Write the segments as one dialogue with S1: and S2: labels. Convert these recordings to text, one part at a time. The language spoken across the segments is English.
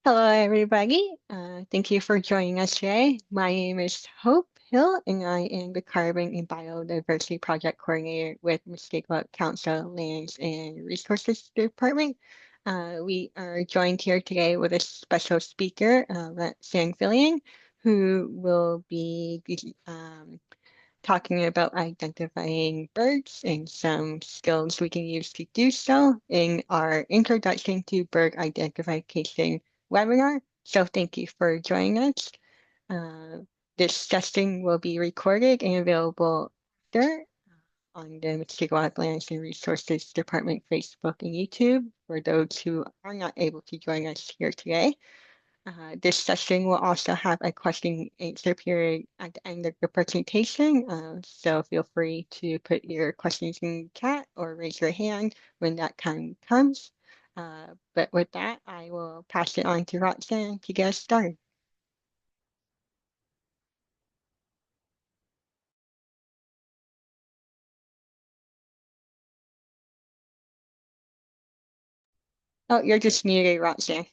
S1: Hello, everybody. Thank you for joining us today. My name is Hope Hill, and I am the Carbon and Biodiversity Project Coordinator with Mushkegowuk Council Lands and Resources Department. We are joined here today with a special speaker, Roxane Filion, who will be talking about identifying birds and some skills we can use to do so in our Introduction to Bird Identification webinar. So thank you for joining us. Uh, this session will be recorded and available there on the Mushkegowuk Lands and Resources Department Facebook and YouTube for those who are not able to join us here today. This session will also have a question and answer period at the end of the presentation. So feel free to put your questions in the chat or raise your hand when that time comes. But with that, I will pass it on to Roxane to get us started. Oh, you're just muted, Roxane.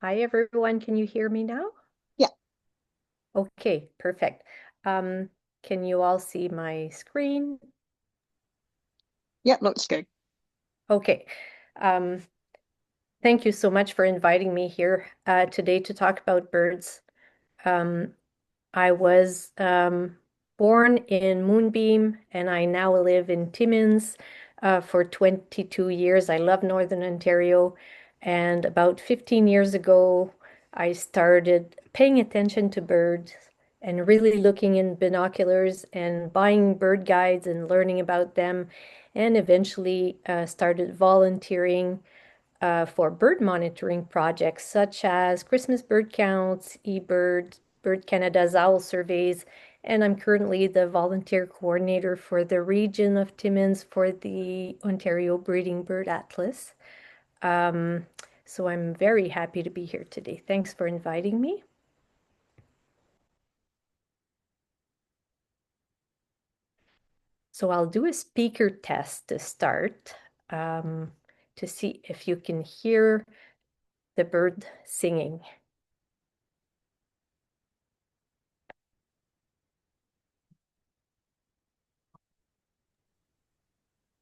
S2: Hi, everyone. Can you hear me now?
S1: Yeah,
S2: Okay, perfect. Um, can you all see my screen?
S1: yeah, looks good.
S2: Okay. Um, thank you so much for inviting me here today to talk about birds. Um, I was born in Moonbeam and I now live in Timmins for 22 years. I love Northern Ontario. And about 15 years ago, I started paying attention to birds and really looking in binoculars and buying bird guides and learning about them. And eventually started volunteering for bird monitoring projects such as Christmas bird counts, eBird, Bird Canada's owl surveys, and I'm currently the volunteer coordinator for the region of Timmins for the Ontario Breeding Bird Atlas. Um, so I'm very happy to be here today. Thanks for inviting me. So I'll do a speaker test to start um, to see if you can hear the bird singing.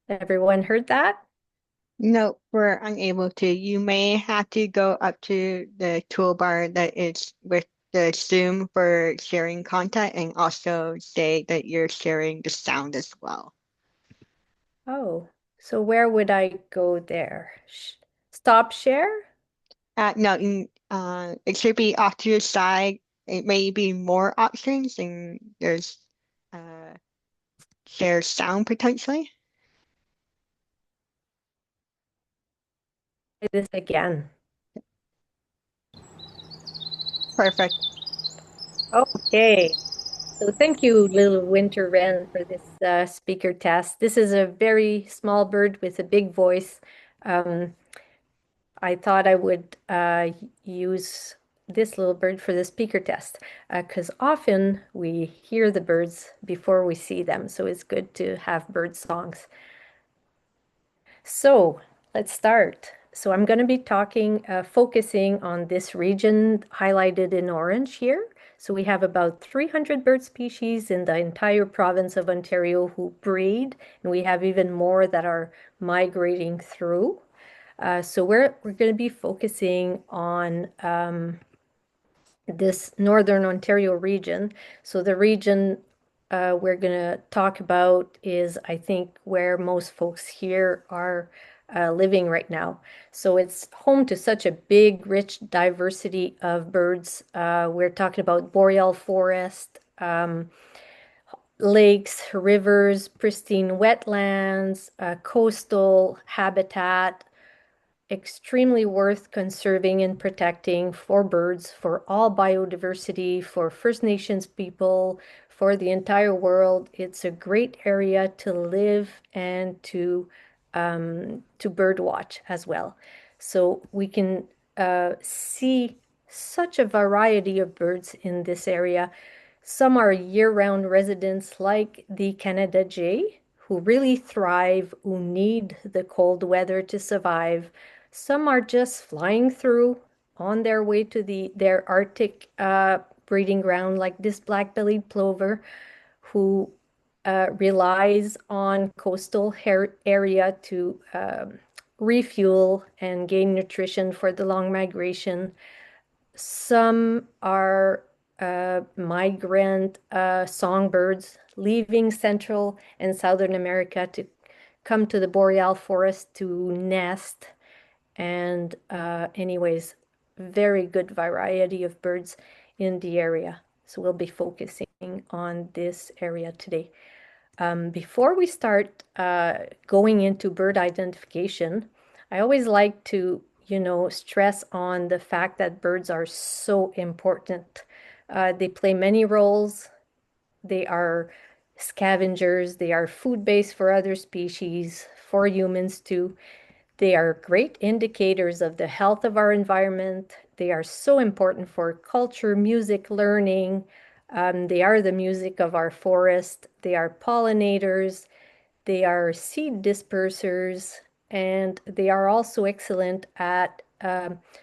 S2: Everyone heard that?
S1: No, we're unable to. You may have to go up to the toolbar that is with the Zoom for sharing content and also say that you're sharing the sound as well.
S2: Oh, so where would I go there? Stop share?
S1: No, it should be off to the side. It may be more options and there's uh, share sound potentially.
S2: Do this again.
S1: Perfect.
S2: Okay. So thank you, little winter wren, for this speaker test. This is a very small bird with a big voice. Um, I thought I would use this little bird for the speaker test because often we hear the birds before we see them. So it's good to have bird songs. So let's start. So I'm going to be focusing on this region highlighted in orange here. So we have about 300 bird species in the entire province of Ontario who breed, and we have even more that are migrating through. So we're going to be focusing on this Northern Ontario region. So the region we're going to talk about is, I think, where most folks here are living right now. So it's home to such a big, rich diversity of birds. We're talking about boreal forest, lakes, rivers, pristine wetlands, coastal habitat, extremely worth conserving and protecting for birds, for all biodiversity, for First Nations people, for the entire world. It's a great area to live and to bird watch as well. So we can see. such a variety of birds in this area. Some are year-round residents like the Canada jay, who really thrive, who need the cold weather to survive. Some are just flying through on their way to their Arctic breeding ground, like this black-bellied plover, who relies on coastal area to refuel and gain nutrition for the long migration. Some are migrant songbirds leaving Central and Southern America to come to the boreal forest to nest. And anyways, very good variety of birds in the area. So we'll be focusing on this area today. Before we start going into bird identification, I always like to, stress on the fact that birds are so important. They play many roles. They are scavengers. They are food base for other species, for humans too. They are great indicators of the health of our environment. They are so important for culture, music, learning. They are the music of our forest. They are pollinators. They are seed dispersers. And they are also excellent at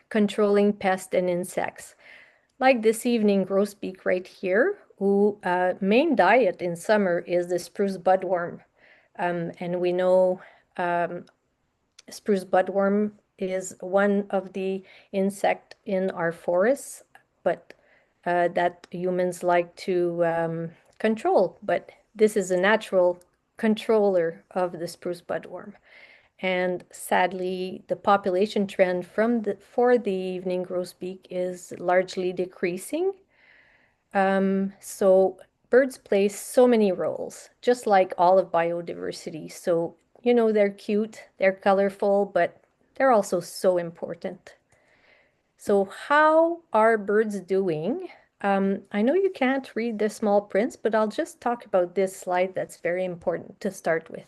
S2: controlling pests and insects. Like this evening grosbeak right here, who main diet in summer is the spruce budworm. And we know spruce budworm is one of the insect in our forests, but that humans like to control. But this is a natural controller of the spruce budworm. And sadly, the population trend for the evening grosbeak is largely decreasing. So birds play so many roles, just like all of biodiversity. So, they're cute, they're colorful, but they're also so important. So how are birds doing? I know you can't read the small prints, but I'll just talk about this slide that's very important to start with.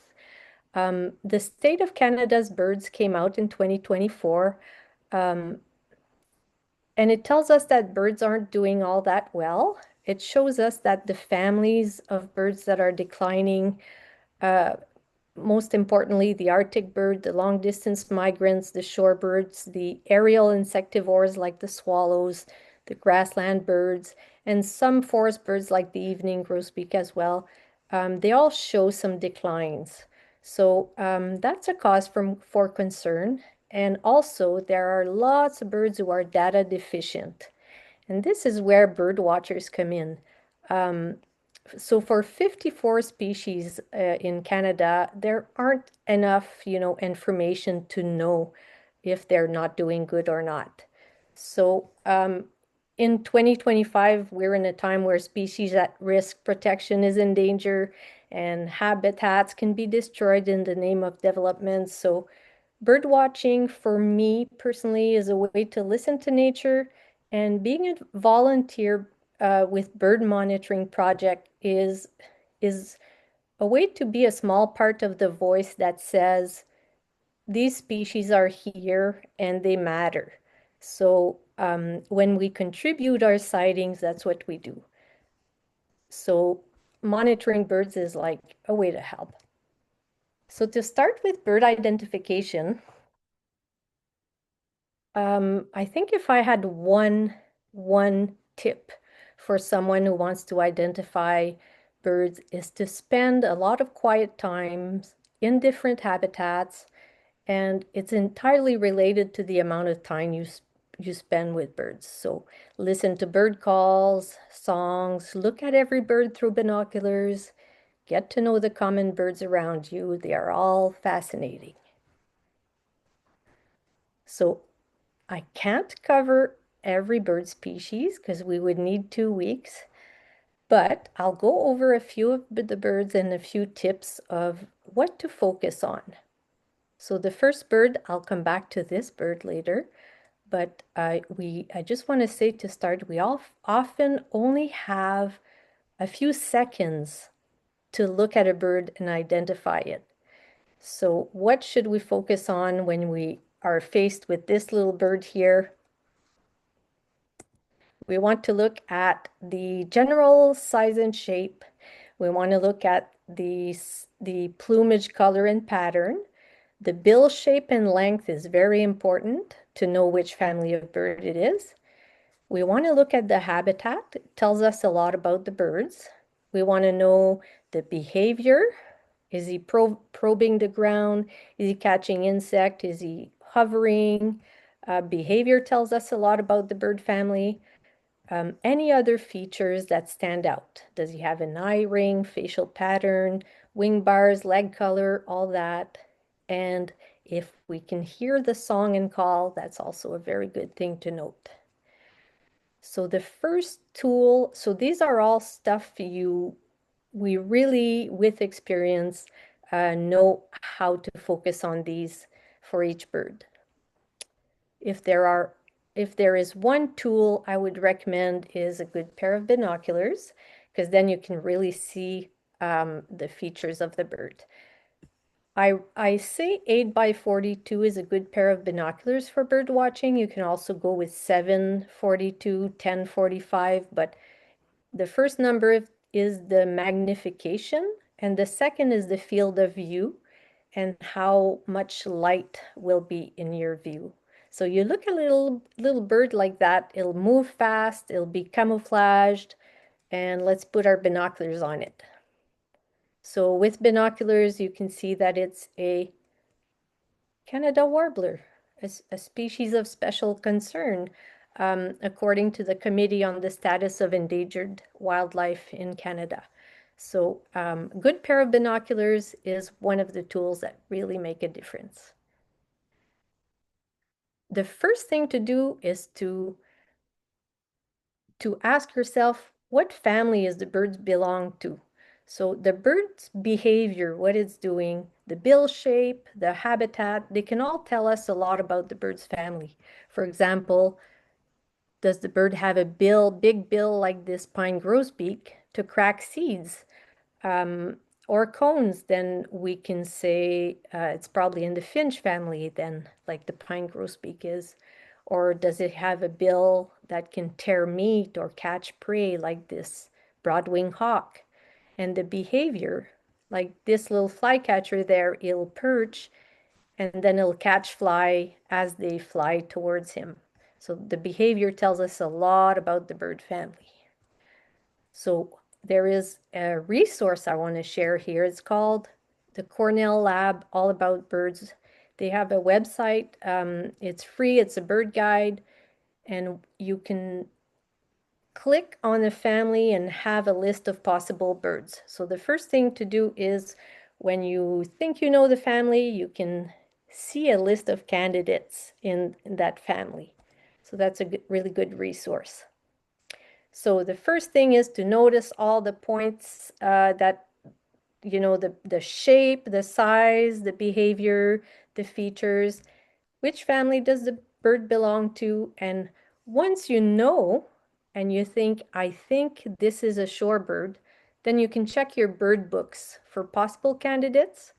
S2: The State of Canada's birds came out in 2024. Um, and it tells us that birds aren't doing all that well. It shows us that the families of birds that are declining, uh, most importantly, the Arctic bird, the long distance migrants, the shorebirds, the aerial insectivores like the swallows, the grassland birds, and some forest birds like the evening grosbeak as well, they all show some declines. So that's a cause for concern. And also, there are lots of birds who are data deficient. And this is where bird watchers come in. Um, so for 54 species in Canada, there aren't enough, information to know if they're not doing good or not. So in 2025, we're in a time where species at risk protection is in danger and habitats can be destroyed in the name of development. So bird watching for me personally is a way to listen to nature, and being a volunteer with bird monitoring project is a way to be a small part of the voice that says these species are here and they matter. So when we contribute our sightings, that's what we do. So monitoring birds is like a way to help. So to start with bird identification, I think if I had one tip for someone who wants to identify birds is to spend a lot of quiet times in different habitats, and it's entirely related to the amount of time you spend with birds. So listen to bird calls, songs, look at every bird through binoculars, get to know the common birds around you. They are all fascinating. So I can't cover every bird species because we would need 2 weeks, but I'll go over a few of the birds and a few tips of what to focus on. So the first bird, I'll come back to this bird later, but I just want to say to start, we all often only have a few seconds to look at a bird and identify it. So what should we focus on when we are faced with this little bird here? We want to look at the general size and shape. We want to look at the plumage color and pattern. The bill shape and length is very important to know which family of bird it is. We want to look at the habitat. It tells us a lot about the birds. We want to know the behavior. Is he probing the ground? Is he catching insect? Is he hovering? Behavior tells us a lot about the bird family. Any other features that stand out? Does he have an eye ring, facial pattern, wing bars, leg color, all that? And if we can hear the song and call, that's also a very good thing to note. So the first tool, so these are all stuff we really, with experience, know how to focus on these for each bird. If there is one tool I would recommend is a good pair of binoculars, because then you can really see the features of the bird. I say 8x42 is a good pair of binoculars for bird watching. You can also go with 742, 1045, but the first number is the magnification, and the second is the field of view and how much light will be in your view. So you look at a little bird like that, it'll move fast, it'll be camouflaged, and let's put our binoculars on it. So with binoculars, you can see that it's a Canada warbler, a species of special concern, according to the Committee on the Status of Endangered Wildlife in Canada. So good pair of binoculars is one of the tools that really make a difference. The first thing to do is to ask yourself, what family is the birds belong to? So the bird's behavior, what it's doing, the bill shape, the habitat, they can all tell us a lot about the bird's family. For example, does the bird have a big bill like this pine grosbeak to crack seeds? Or cones, then we can say it's probably in the finch family then, like the pine grosbeak is. Or does it have a bill that can tear meat or catch prey like this broadwing hawk? And the behavior, like this little flycatcher there, it'll perch and then it'll catch fly as they fly towards him. So the behavior tells us a lot about the bird family. So there is a resource I want to share here. It's called the Cornell Lab All About Birds. They have a website. It's free. It's a bird guide, and you can click on a family and have a list of possible birds. So the first thing to do is when you think you know the family, you can see a list of candidates in that family. So that's a really good resource. So the first thing is to notice all the points that, you know, the shape, the size, the behavior, the features. Which family does the bird belong to? And once you know, and you think, I think this is a shorebird, then you can check your bird books for possible candidates,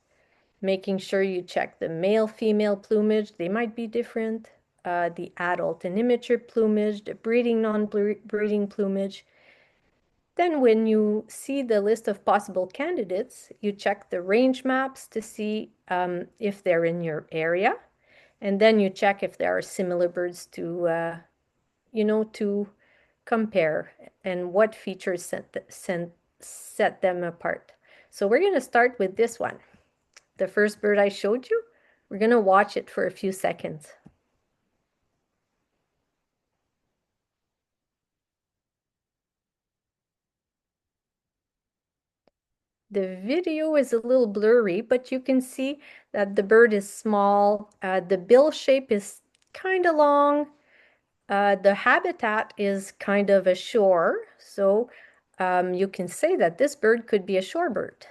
S2: making sure you check the male-female plumage. They might be different. The adult and immature plumage, the breeding, non-breeding plumage. Then when you see the list of possible candidates, you check the range maps to see if they're in your area. And then you check if there are similar birds to, to compare and what features set them apart. So we're going to start with this one. The first bird I showed you, we're going to watch it for a few seconds. The video is a little blurry, but you can see that the bird is small. The bill shape is kind of long. The habitat is kind of a shore, so you can say that this bird could be a shorebird.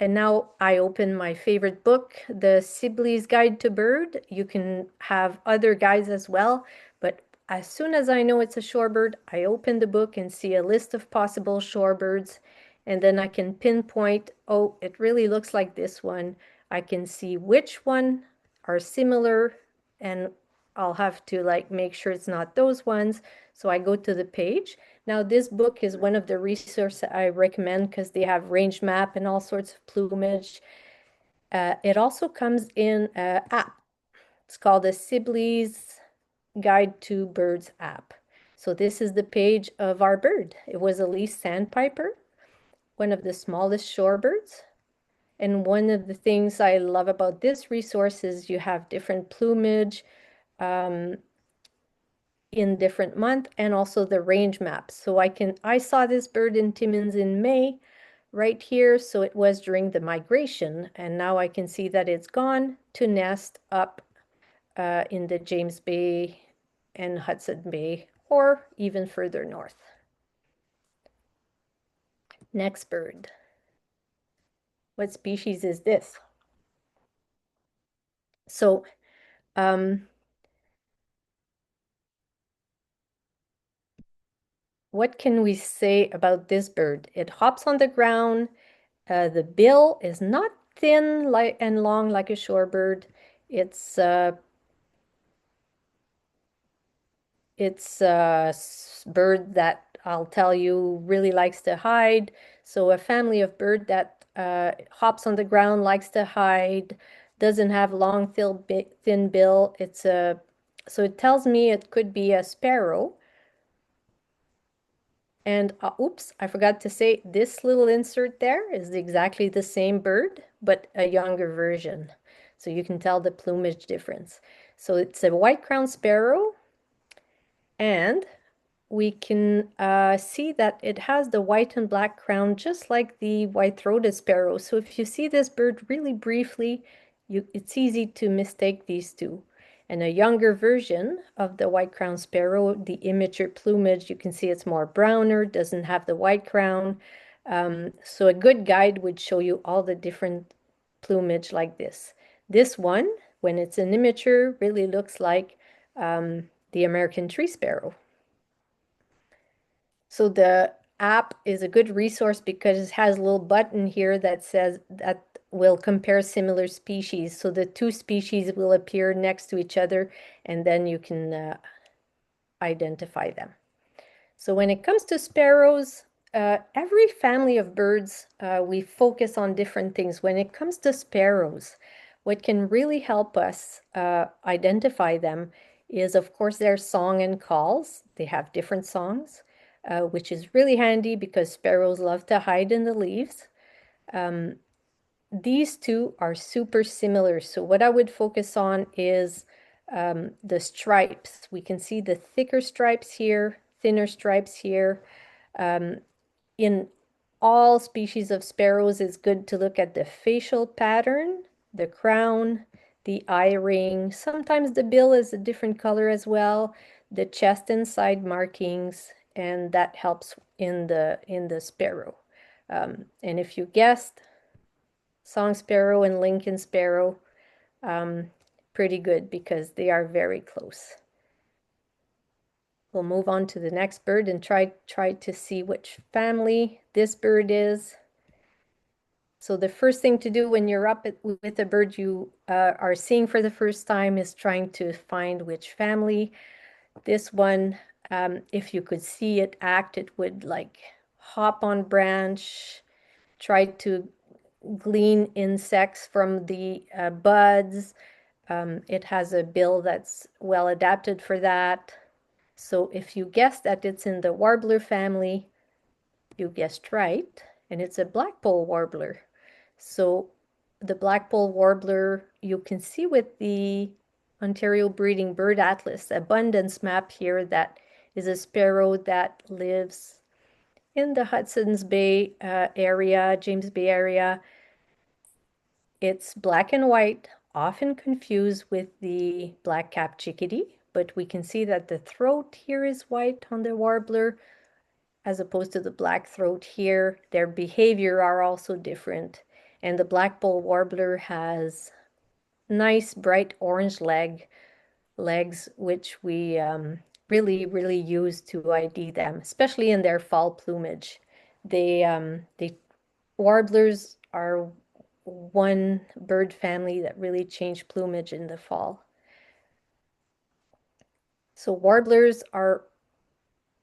S2: And now I open my favorite book, The Sibley's Guide to Bird. You can have other guides as well, but as soon as I know it's a shorebird, I open the book and see a list of possible shorebirds, and then I can pinpoint, oh, it really looks like this one. I can see which one are similar and I'll have to like make sure it's not those ones. So I go to the page. Now this book is one of the resources I recommend because they have range map and all sorts of plumage. It also comes in an app. It's called the Sibley's Guide to Birds app. So this is the page of our bird. It was a least sandpiper, one of the smallest shorebirds. And one of the things I love about this resource is you have different plumage in different month and also the range maps. So I saw this bird in Timmins in May right here. So it was during the migration. And now I can see that it's gone to nest up in the James Bay and Hudson Bay or even further north. Next bird. What species is this? So what can we say about this bird? It hops on the ground. The bill is not thin and long like a shorebird. It's a bird that I'll tell you really likes to hide. So a family of bird that hops on the ground, likes to hide, doesn't have long, thin bill. So it tells me it could be a sparrow. And oops, I forgot to say this little insert there is exactly the same bird, but a younger version. So you can tell the plumage difference. So it's a white-crowned sparrow, and we can see that it has the white and black crown just like the white-throated sparrow. So if you see this bird really briefly, it's easy to mistake these two. And a younger version of the white-crowned sparrow, the immature plumage, you can see it's more browner, doesn't have the white crown. So a good guide would show you all the different plumage like this. This one, when it's an immature, really looks like the American tree sparrow. So the app is a good resource because it has a little button here that says that will compare similar species. So the two species will appear next to each other and then you can identify them. So when it comes to sparrows, every family of birds, we focus on different things. When it comes to sparrows, what can really help us identify them is, of course, their song and calls. They have different songs, which is really handy because sparrows love to hide in the leaves. These two are super similar. So what I would focus on is the stripes. We can see the thicker stripes here, thinner stripes here. In all species of sparrows, it's good to look at the facial pattern, the crown, the eye ring. Sometimes the bill is a different color as well, the chest and side markings, and that helps in the sparrow. And if you guessed, song sparrow and Lincoln sparrow, pretty good because they are very close. We'll move on to the next bird and try to see which family this bird is. So the first thing to do when you're up with a bird you are seeing for the first time is trying to find which family. This one, if you could see it act, it would like hop on branch, try to glean insects from the buds. It has a bill that's well adapted for that. So if you guessed that it's in the warbler family, you guessed right, and it's a blackpoll warbler. So the blackpoll warbler, you can see with the Ontario Breeding Bird Atlas abundance map here that is a sparrow that lives in the Hudson's Bay area, James Bay area. It's black and white, often confused with the black-capped chickadee, but we can see that the throat here is white on the warbler as opposed to the black throat here. Their behavior are also different. And the blackpoll warbler has nice bright orange legs, which we really use to ID them, especially in their fall plumage. They warblers are one bird family that really change plumage in the fall. So warblers are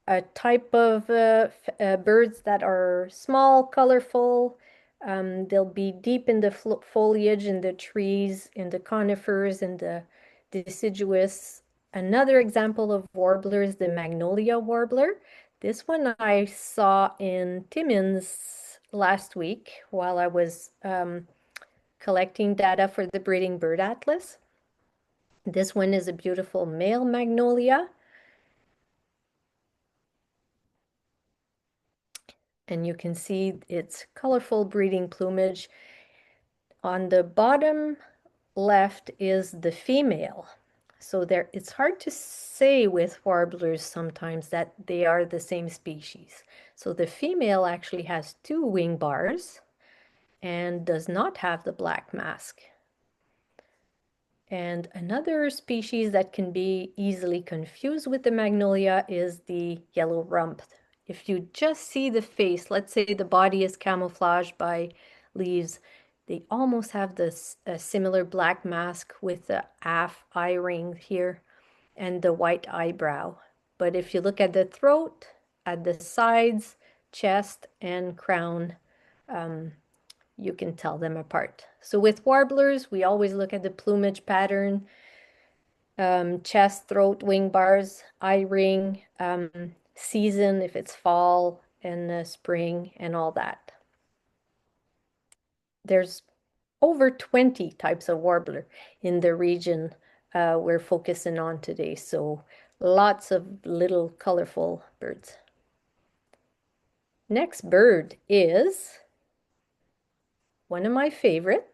S2: a type of birds that are small, colorful. They'll be deep in the foliage, in the trees, in the conifers, in the deciduous. Another example of warbler is the magnolia warbler. This one I saw in Timmins last week while I was collecting data for the Breeding Bird Atlas. This one is a beautiful male magnolia. And you can see its colorful breeding plumage. On the bottom left is the female. So there, it's hard to say with warblers sometimes that they are the same species. So the female actually has two wing bars and does not have the black mask. And another species that can be easily confused with the magnolia is the yellow rump. If you just see the face, let's say the body is camouflaged by leaves, they almost have this similar black mask with the aft eye ring here and the white eyebrow. But if you look at the throat, at the sides, chest, and crown, you can tell them apart. So with warblers, we always look at the plumage pattern, chest, throat, wing bars, eye ring, season, if it's fall and spring and all that. There's over 20 types of warbler in the region we're focusing on today. So lots of little colorful birds. Next bird is one of my favorite.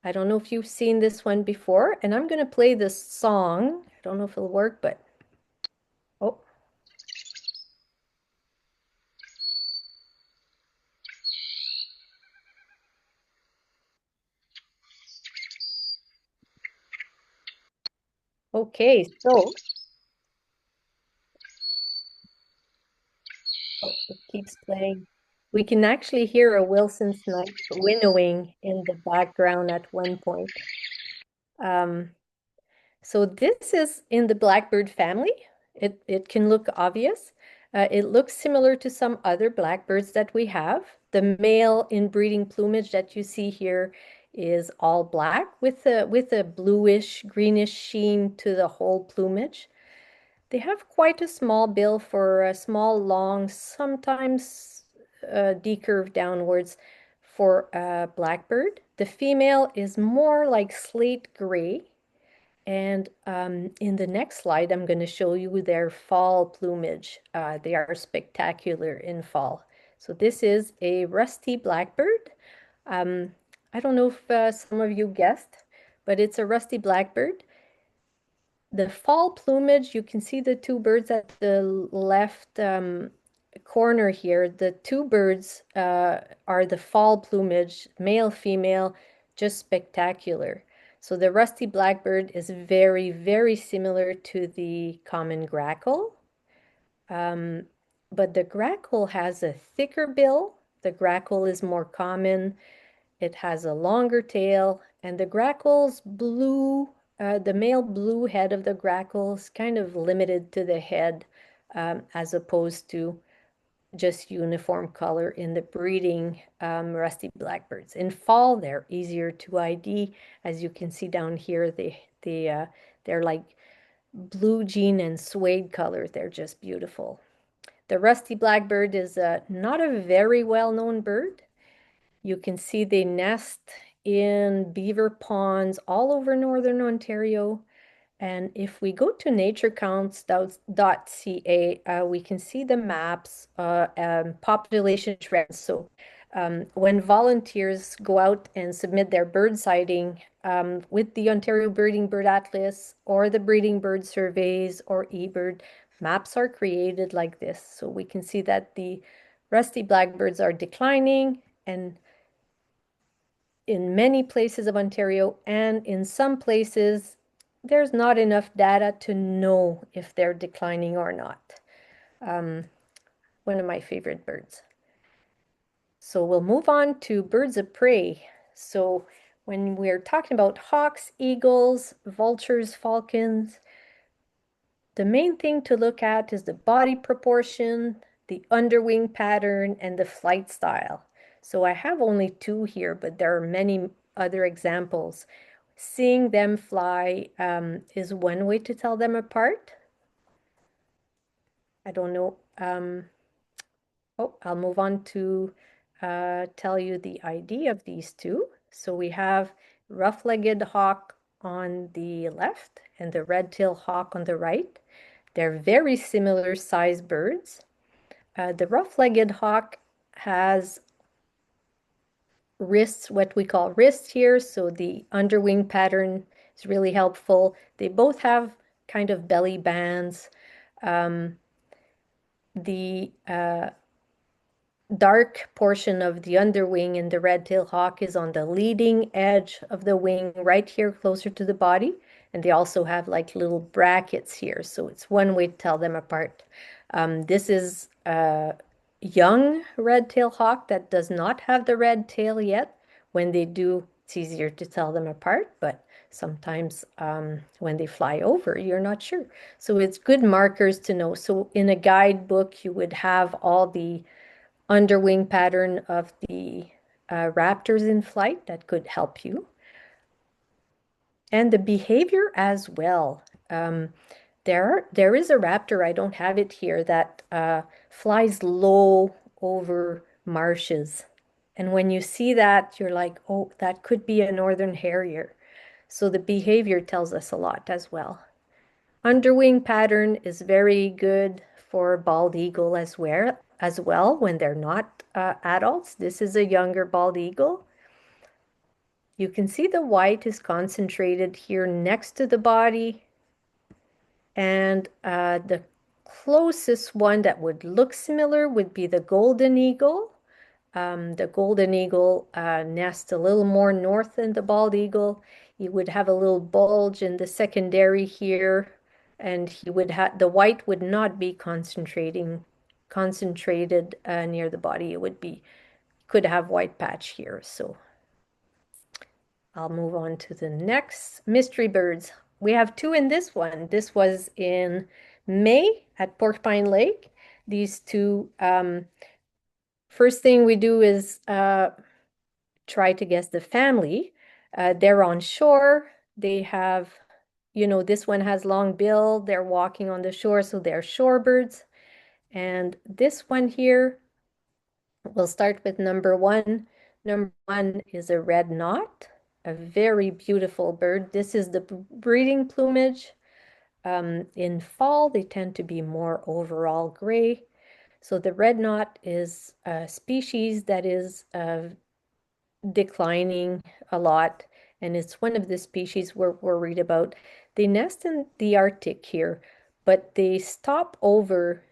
S2: I don't know if you've seen this one before, and I'm going to play this song. I don't know if it'll work, but oh, okay. So oh, it keeps playing. We can actually hear a Wilson snipe winnowing in the background at one point. Um, So this is in the blackbird family. It can look obvious. It looks similar to some other blackbirds that we have. The male inbreeding plumage that you see here is all black with a bluish, greenish sheen to the whole plumage. They have quite a small bill for a small, long, sometimes decurved downwards for a blackbird. The female is more like slate gray. And in the next slide, I'm going to show you their fall plumage. They are spectacular in fall. So this is a rusty blackbird. Um, I don't know if some of you guessed, but it's a rusty blackbird. The fall plumage, you can see the two birds at the left corner here. The two birds are the fall plumage, male, female, just spectacular. So the rusty blackbird is very, very similar to the common grackle. But the grackle has a thicker bill. The grackle is more common. It has a longer tail, and the grackle's blue, the male blue head of the grackle is kind of limited to the head as opposed to just uniform color in the breeding rusty blackbirds. In fall, they're easier to ID. As you can see down here, they're like blue jean and suede color. They're just beautiful. The rusty blackbird is not a very well-known bird. You can see they nest in beaver ponds all over northern Ontario. And if we go to naturecounts.ca, we can see the maps, population trends. So when volunteers go out and submit their bird sighting with the Ontario Breeding Bird Atlas or the Breeding Bird Surveys or eBird, maps are created like this. So we can see that the rusty blackbirds are declining and in many places of Ontario, and in some places, there's not enough data to know if they're declining or not. One of my favorite birds. So we'll move on to birds of prey. So when we're talking about hawks, eagles, vultures, falcons, the main thing to look at is the body proportion, the underwing pattern, and the flight style. So I have only two here, but there are many other examples. Seeing them fly is one way to tell them apart. I don't know. I'll move on to tell you the ID of these two. So we have rough-legged hawk on the left and the red-tailed hawk on the right. They're very similar size birds. The rough-legged hawk has wrists, what we call wrists here, so the underwing pattern is really helpful. They both have kind of belly bands. The dark portion of the underwing in the red-tailed hawk is on the leading edge of the wing, right here closer to the body. And they also have like little brackets here, so it's one way to tell them apart. This is a young red-tailed hawk that does not have the red tail yet. When they do, it's easier to tell them apart, but sometimes when they fly over, you're not sure. So it's good markers to know. So in a guidebook, you would have all the underwing pattern of the raptors in flight that could help you. And the behavior as well. There is a raptor, I don't have it here, that flies low over marshes. And when you see that, you're like, oh, that could be a northern harrier. So the behavior tells us a lot as well. Underwing pattern is very good for bald eagle as well when they're not adults. This is a younger bald eagle. You can see the white is concentrated here next to the body. And the closest one that would look similar would be the golden eagle. The golden eagle nests a little more north than the bald eagle. He would have a little bulge in the secondary here, and he would have the white would not be concentrated near the body. It would be could have white patch here. So I'll move on to the next mystery birds. We have two in this one. This was in May at Porcupine Lake. These two, first thing we do is try to guess the family. They're on shore. They have, this one has long bill. They're walking on the shore, so they're shorebirds. And this one here, we'll start with number one. Number one is a red knot, a very beautiful bird. This is the breeding plumage. In fall, they tend to be more overall gray. So the red knot is a species that is declining a lot, and it's one of the species we're worried about. They nest in the Arctic here, but they stop over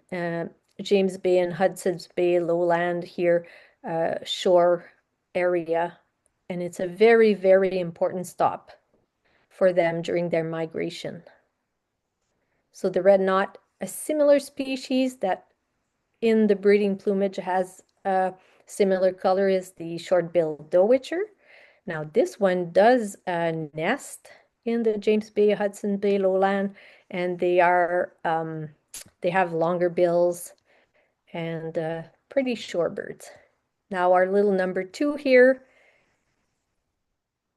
S2: James Bay and Hudson's Bay lowland here, shore area, and it's a very, very important stop for them during their migration. So the red knot, a similar species that in the breeding plumage has a similar color is the short-billed dowitcher. Now this one does nest in the James Bay, Hudson Bay lowland, and they have longer bills and pretty shorebirds. Now our little number two here,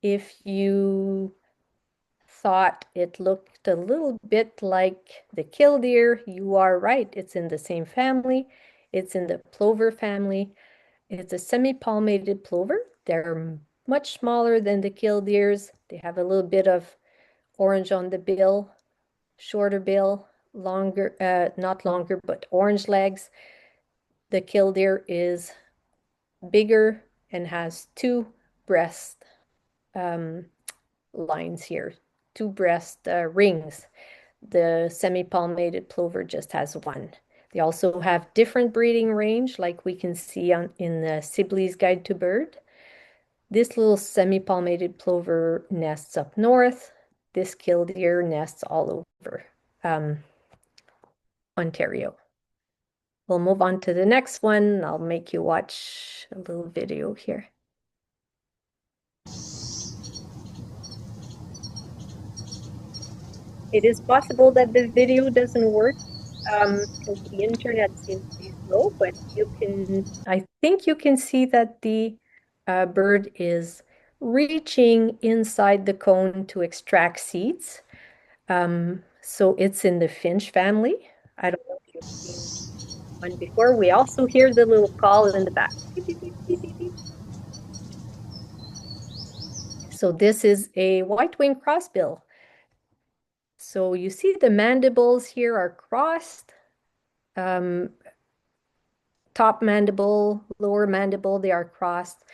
S2: if you thought it looked a little bit like the killdeer, you are right. It's in the same family. It's in the plover family. It's a semi-palmated plover. They're much smaller than the killdeers. They have a little bit of orange on the bill, shorter bill, longer, not longer, but orange legs. The killdeer is bigger and has two breast lines here, two breast rings. The semi-palmated plover just has one. They also have different breeding range, like we can see in the Sibley's Guide to Bird. This little semi-palmated plover nests up north. This killdeer nests all over Ontario. We'll move on to the next one. I'll make you watch a little video here. It is possible that the video doesn't work because the internet seems to be slow, but I think you can see that the bird is reaching inside the cone to extract seeds. So it's in the finch family. I don't know if you've seen one before. We also hear the little call in the back. Beep, beep, beep, beep, beep, beep. So this is a white-winged crossbill. So you see the mandibles here are crossed. Um, Top mandible, lower mandible, they are crossed.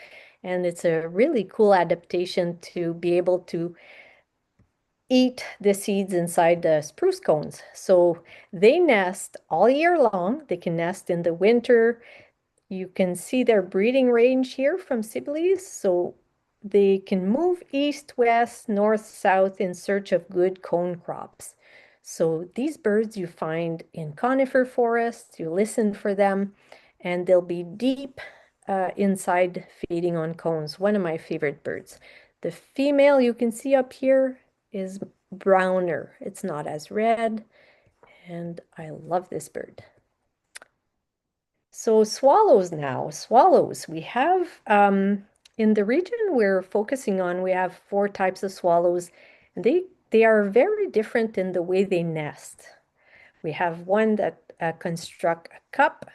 S2: And it's a really cool adaptation to be able to eat the seeds inside the spruce cones. So they nest all year long. They can nest in the winter. You can see their breeding range here from Sibley's. So they can move east, west, north, south in search of good cone crops. So these birds you find in conifer forests, you listen for them, and they'll be deep inside feeding on cones. One of my favorite birds. The female you can see up here is browner. It's not as red, and I love this bird. So swallows now, swallows. We have in the region we're focusing on, we have four types of swallows, and they are very different in the way they nest. We have one that construct a cup,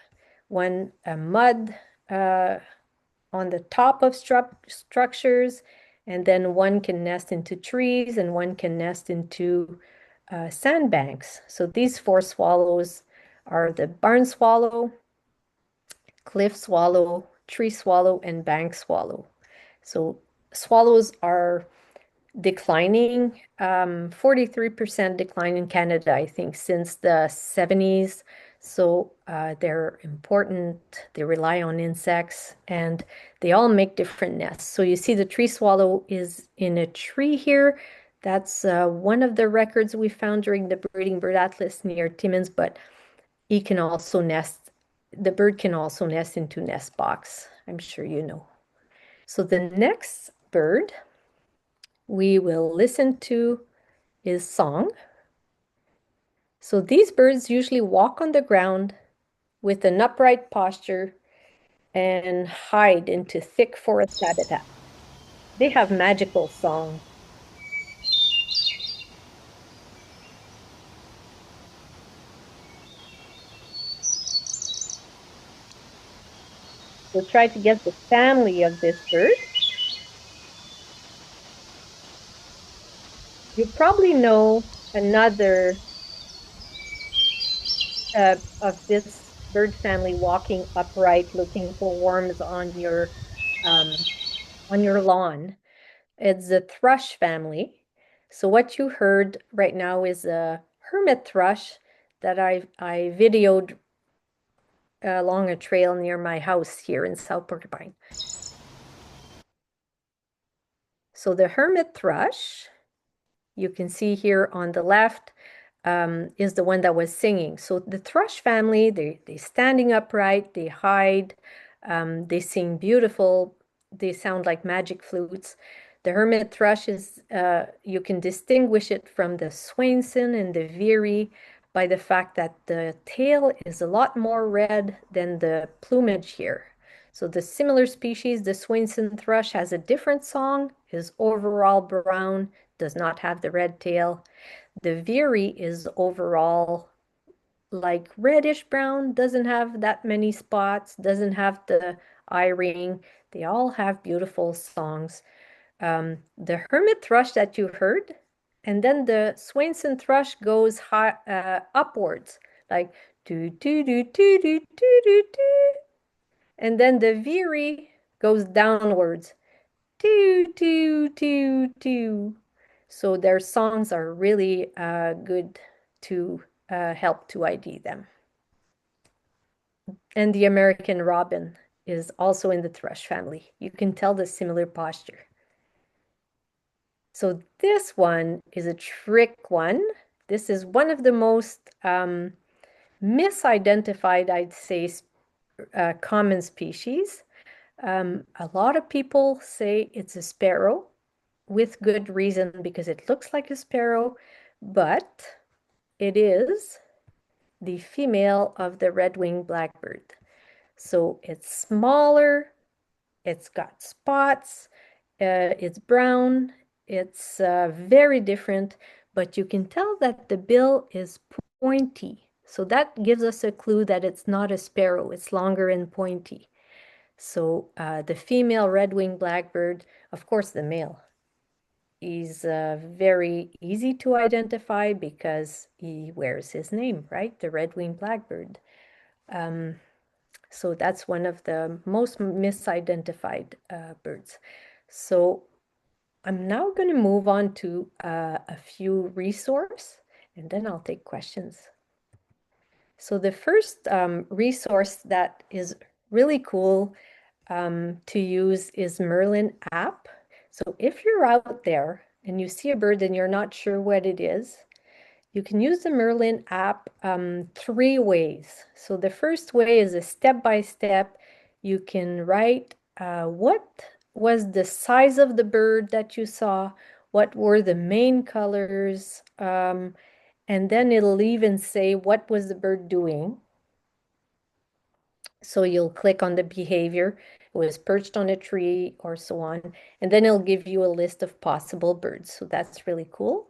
S2: one a mud uh, on the top of structures, and then one can nest into trees, and one can nest into sandbanks. So these four swallows are the barn swallow, cliff swallow, tree swallow, and bank swallow. So swallows are declining, 43% decline in Canada, I think, since the 70s. So they're important. They rely on insects and they all make different nests. So you see the tree swallow is in a tree here. That's one of the records we found during the Breeding Bird Atlas near Timmins, but he can also nest, the bird can also nest into nest box. I'm sure you know. So the next bird we will listen to is song. So these birds usually walk on the ground with an upright posture and hide into thick forest habitat. They have magical song. We'll try to get the family of this bird. You probably know another of this bird family walking upright, looking for worms on your lawn. It's the thrush family. So what you heard right now is a hermit thrush that I videoed along a trail near my house here in South Porcupine. So the hermit thrush, you can see here on the left, is the one that was singing. So the thrush family, they standing upright, they hide, they sing beautiful, they sound like magic flutes. The hermit thrush is, you can distinguish it from the Swainson and the Veery by the fact that the tail is a lot more red than the plumage here. So the similar species, the Swainson thrush, has a different song, is overall brown, does not have the red tail. The Veery is overall like reddish brown, doesn't have that many spots, doesn't have the eye ring. They all have beautiful songs. The hermit thrush that you heard, and then the Swainson thrush goes high, upwards, like do do do do do do do do, and then the Veery goes downwards, do do do do. So their songs are really good to help to ID them. And the American robin is also in the thrush family. You can tell the similar posture. So this one is a trick one. This is one of the most misidentified, I'd say, common species. A lot of people say it's a sparrow with good reason because it looks like a sparrow, but it is the female of the red-winged blackbird. So it's smaller, it's got spots, it's brown, it's very different, but you can tell that the bill is pointy. So that gives us a clue that it's not a sparrow, it's longer and pointy. So the female red-winged blackbird, of course, the male, is very easy to identify because he wears his name, right? The red-winged blackbird. Um, so that's one of the most misidentified birds. So I'm now going to move on to a few resources, and then I'll take questions. So the first resource that is really cool to use is Merlin app. So if you're out there and you see a bird and you're not sure what it is, you can use the Merlin app three ways. So the first way is a step-by-step. You can write what was the size of the bird that you saw, what were the main colors, and then it'll even say what was the bird doing. So you'll click on the behavior. It was perched on a tree or so on. And then it'll give you a list of possible birds. So that's really cool.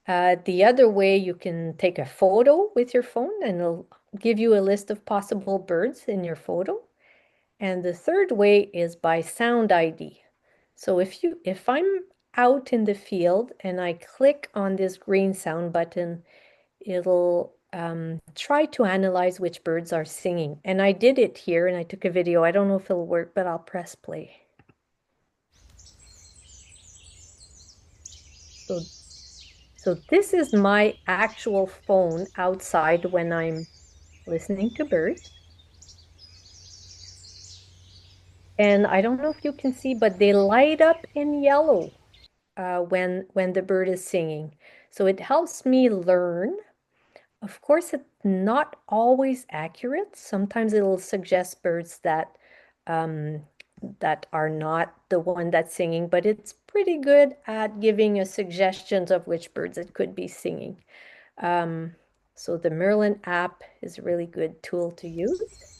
S2: The other way, you can take a photo with your phone and it'll give you a list of possible birds in your photo. And the third way is by sound ID. So if I'm out in the field and I click on this green sound button, it'll try to analyze which birds are singing. And I did it here and I took a video. I don't know if it'll work, but I'll press play. So, so this is my actual phone outside when I'm listening to birds. And I don't know if you can see, but they light up in yellow when the bird is singing. So it helps me learn. Of course, it's not always accurate. Sometimes it'll suggest birds um, that are not the one that's singing, but it's pretty good at giving us suggestions of which birds it could be singing. Um, so the Merlin app is a really good tool to use.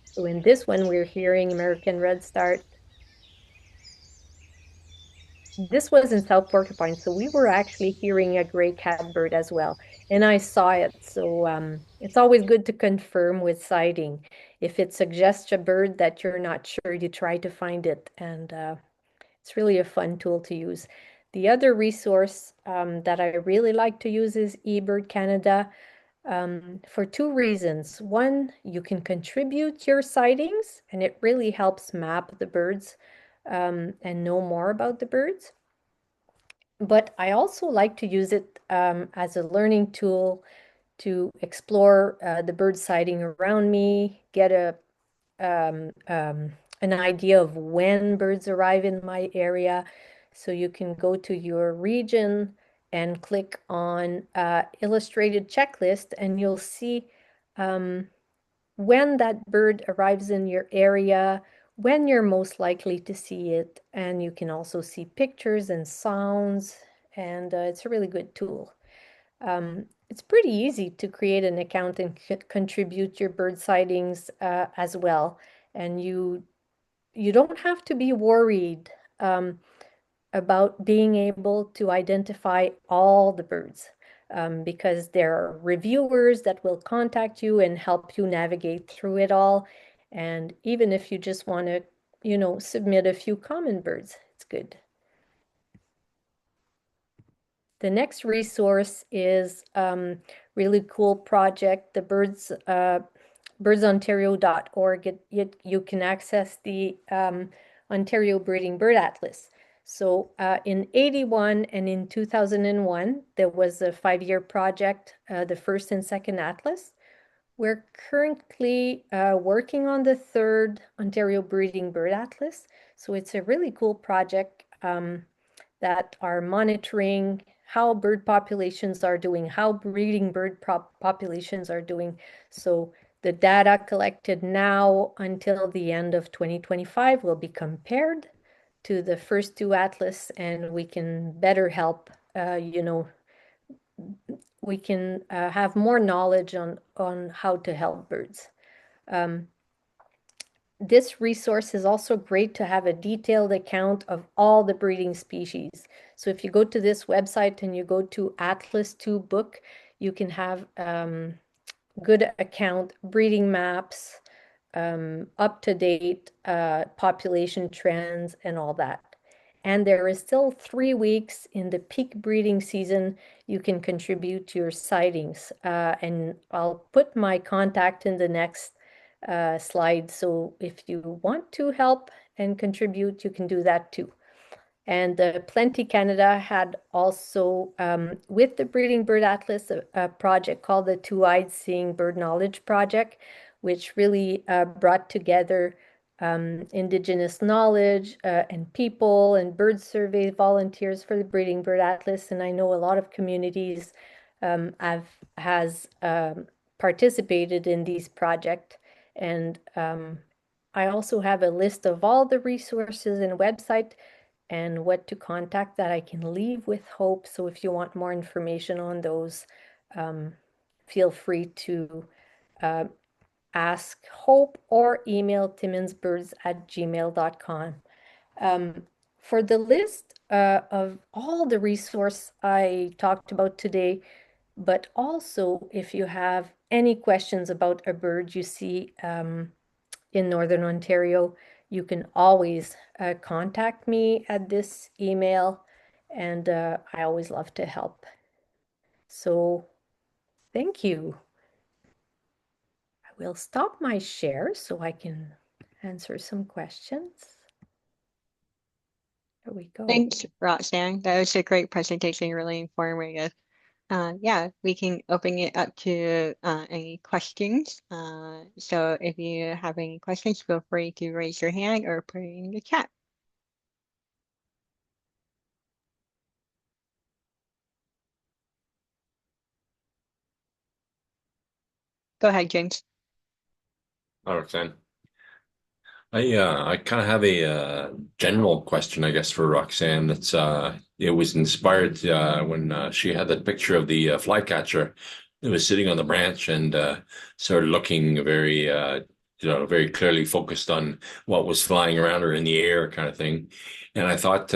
S2: So in this one, we're hearing American redstart. This was in South Porcupine, so we were actually hearing a gray catbird as well, and I saw it. So it's always good to confirm with sighting. If it suggests a bird that you're not sure, you try to find it, and it's really a fun tool to use. The other resource that I really like to use is eBird Canada for two reasons. One, you can contribute your sightings, and it really helps map the birds and know more about the birds. But I also like to use it as a learning tool to explore the bird sighting around me, get an idea of when birds arrive in my area. So you can go to your region and click on illustrated checklist, and you'll see um, when that bird arrives in your area, when you're most likely to see it, and you can also see pictures and sounds, and it's a really good tool. It's pretty easy to create an account and contribute your bird sightings as well, and you don't have to be worried about being able to identify all the birds because there are reviewers that will contact you and help you navigate through it all. And even if you just want to, submit a few common birds, it's good. The next resource is really cool project, the birdsontario.org. You can access the Ontario Breeding Bird Atlas. So in 81 and in 2001, there was a 5-year project, the first and second atlas. We're currently working on the third Ontario Breeding Bird Atlas. So it's a really cool project that are monitoring how bird populations are doing, how breeding bird populations are doing. So the data collected now until the end of 2025 will be compared to the first two atlas, and we can better help, we can have more knowledge on how to help birds. This resource is also great to have a detailed account of all the breeding species. So if you go to this website and you go to Atlas 2 book, you can have good account, breeding maps, up-to-date population trends and all that. And there is still 3 weeks in the peak breeding season you can contribute to your sightings. And I'll put my contact in the next slide. So if you want to help and contribute, you can do that too. And Plenty Canada had also, with the Breeding Bird Atlas, a project called the Two-Eyed Seeing Bird Knowledge Project, which really brought together Indigenous knowledge and people and bird survey volunteers for the Breeding Bird Atlas. And I know a lot of communities has participated in these projects. And I also have a list of all the resources and website and what to contact that I can leave with Hope. So if you want more information on those, feel free to ask Hope or email timmonsbirds@gmail.com. For the list of all the resource I talked about today, but also if you have any questions about a bird you see in Northern Ontario, you can always contact me at this email, and I always love to help. So thank you. I will stop my share so I can answer some questions. There we go.
S1: Thanks, Roxanne. That was a great presentation, really informative. Yeah, we can open it up to any questions. So if you have any questions, feel free to raise your hand or put it in the chat. Go ahead, James.
S3: All right, Roxanne. I kind of have a general question, I guess, for Roxanne. It was inspired when she had that picture of the flycatcher that was sitting on the branch and sort of looking very, very clearly focused on what was flying around her in the air, kind of thing. And I thought,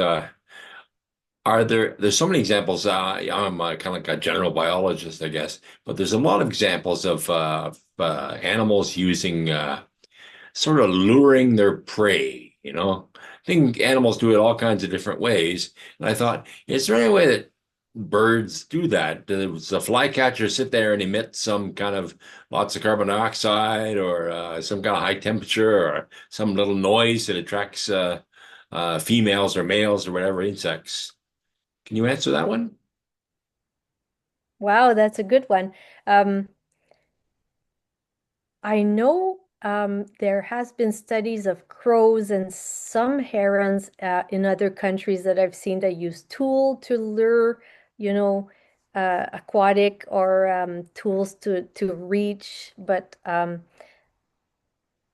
S3: there's so many examples. I'm kind of like a general biologist, I guess, but there's a lot of examples of animals using sort of luring their prey, you know. I think animals do it all kinds of different ways. And I thought, is there any way that birds do that? Does the flycatcher sit there and emit some kind of lots of carbon dioxide or some kind of high temperature or some little noise that attracts females or males or whatever insects? Can you answer that one?
S2: Wow, that's a good one. I know there has been studies of crows and some herons in other countries that I've seen that use tool to lure, aquatic or tools to reach. But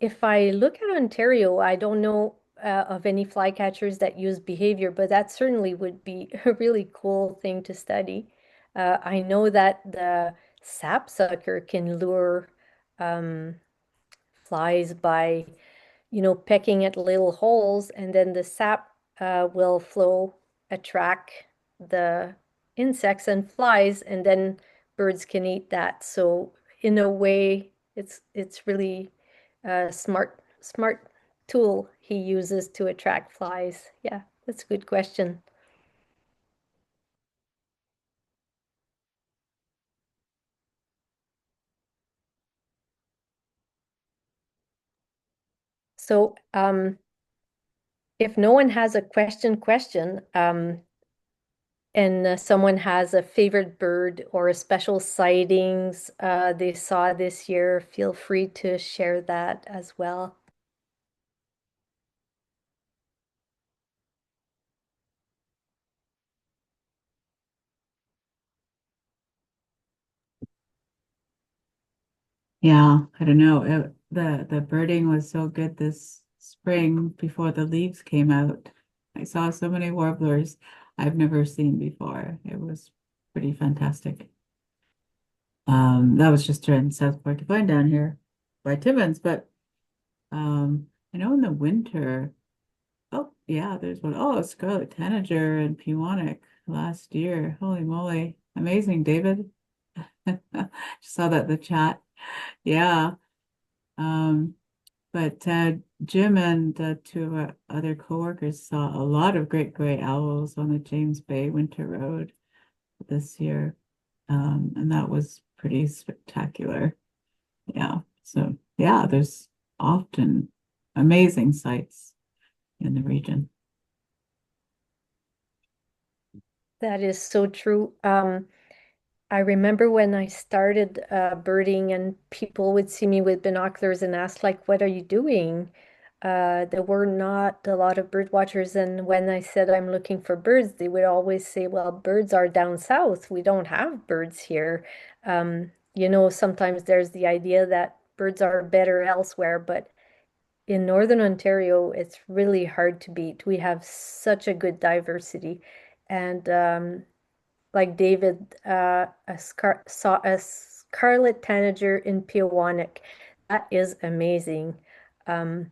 S2: if I look at Ontario, I don't know of any flycatchers that use behavior, but that certainly would be a really cool thing to study. I know that the sapsucker can lure flies by, pecking at little holes, and then the sap will flow, attract the insects and flies, and then birds can eat that. So in a way, it's really a smart tool he uses to attract flies. Yeah, that's a good question. So if no one has a question, and someone has a favorite bird or a special sightings they saw this year, feel free to share that as well.
S4: Yeah, I don't know. The birding was so good this spring before the leaves came out. I saw so many warblers I've never seen before. It was pretty fantastic. That was just in South Port Define down here by Timmins, but I know in the winter, oh yeah, there's one. Oh, Scarlet Tanager and Peonic last year. Holy moly. Amazing, David. Just saw that in the chat. Yeah. Um, but Jim and two other coworkers saw a lot of great gray owls on the James Bay Winter Road this year. And that was pretty spectacular. Yeah. So yeah, there's often amazing sights in the region.
S2: That is so true. I remember when I started birding and people would see me with binoculars and ask, like, what are you doing? There were not a lot of bird watchers, and when I said I'm looking for birds, they would always say, well, birds are down south. We don't have birds here. Sometimes there's the idea that birds are better elsewhere, but in Northern Ontario, it's really hard to beat. We have such a good diversity. And like David saw a scarlet tanager in Peawanuck. That is amazing. Um,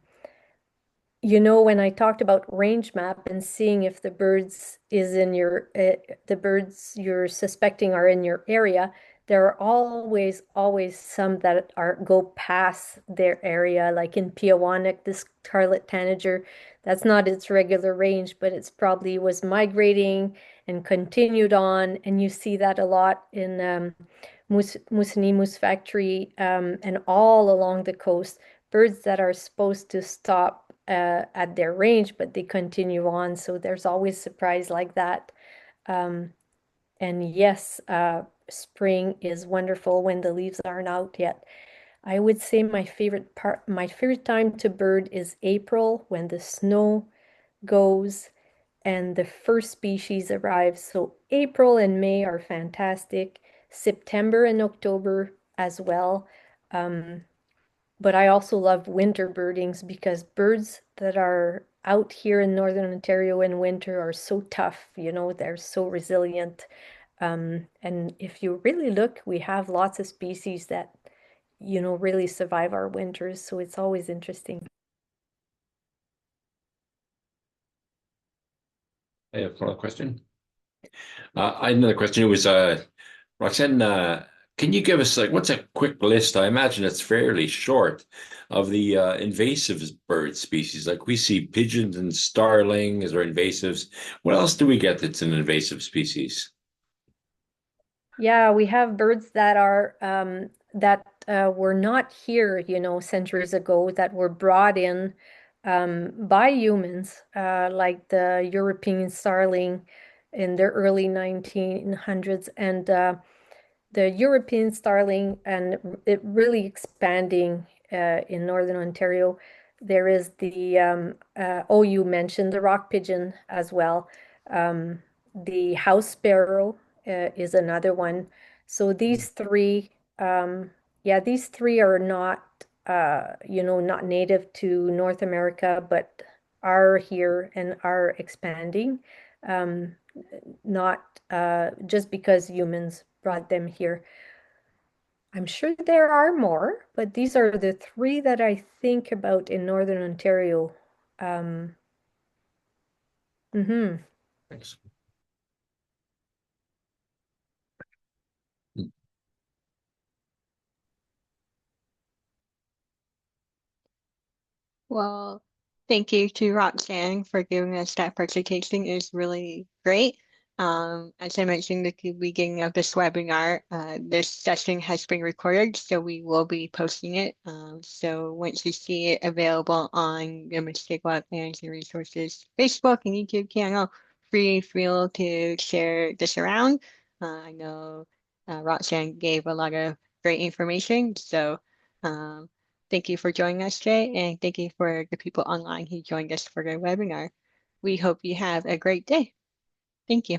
S2: when I talked about range map and seeing if the birds is in the birds you're suspecting are in your area, there are always some that go past their area, like in Peawanuck, this scarlet tanager. That's not its regular range, but it's probably was migrating and continued on, and you see that a lot in Moose Factory and all along the coast. Birds that are supposed to stop at their range, but they continue on. So there's always surprise like that. Um, and yes, spring is wonderful when the leaves aren't out yet. I would say my favorite time to bird is April when the snow goes and the first species arrives. So April and May are fantastic. September and October as well. Um, but I also love winter birdings because birds that are out here in Northern Ontario in winter are so tough, they're so resilient. And if you really look, we have lots of species that, really survive our winters. So it's always interesting.
S3: I have one question. I had another question. It was Roxanne, can you give us like what's a quick list? I imagine it's fairly short of the invasive bird species. Like we see pigeons and starlings are invasives. What else do we get that's an invasive species?
S2: Yeah, we have birds that are that were not here, centuries ago that were brought in by humans, like the European starling in the early 1900s, and the European starling, and it really expanding in Northern Ontario. There is you mentioned the rock pigeon as well. Um, the house sparrow is another one. So these three are not, not native to North America, but are here and are expanding. Um, not just because humans brought them here. I'm sure there are more, but these are the three that I think about in Northern Ontario. Um, mhm.
S3: Thanks.
S1: Well, thank you to Roxanne for giving us that presentation. It was really great. As I mentioned at the beginning of this webinar, this session has been recorded, so we will be posting it. So once you see it available on the Mushkegowuk Lands and Resources Facebook and YouTube channel, feel to share this around. I know Roxanne gave a lot of great information, so um, thank you for joining us today, and thank you for the people online who joined us for the webinar. We hope you have a great day. Thank you.